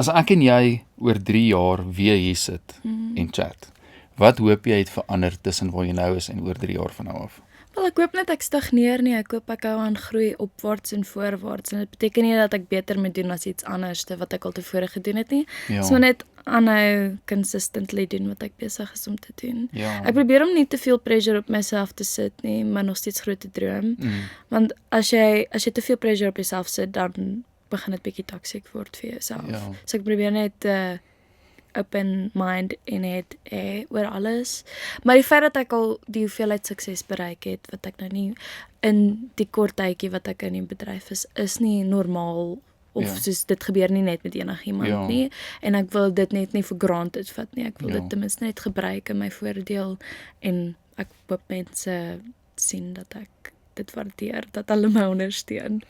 As ek en jy oor 3 jaar weer hier sit en chat, wat hoop jy het verander tussen waar jy nou is en oor 3 jaar van nou af? Wel, ek hoop net ek stagneer nie, ek hoop ek hou aan groei opwaarts en voorwaarts, en dit beteken nie dat ek beter moet doen as iets anders wat ek al tevore gedoen het nie. Ja. So net aanhou consistently doen wat ek besig is om te doen. Ja. Ek probeer om nie te veel pressure op myself te sit nie, maar nog steeds groot te droom. Want as jy te veel pressure op jouself sit, dan begin dit bietjie toxic word vir jouself. Ja. So ek probeer net open mind en het oor alles. Maar die feit dat ek al die hoeveelheid sukses bereik het, wat ek nou nie in die kort tydjie wat ek in die bedryf is nie normaal, of soos dit gebeur nie net met enigiemand nie, en ek wil dit net nie for granted vat nie, ek wil dit ten minste net gebruik in my voordeel, en ek hoop mense sien dat ek dit waardeer, dat hulle my ondersteun.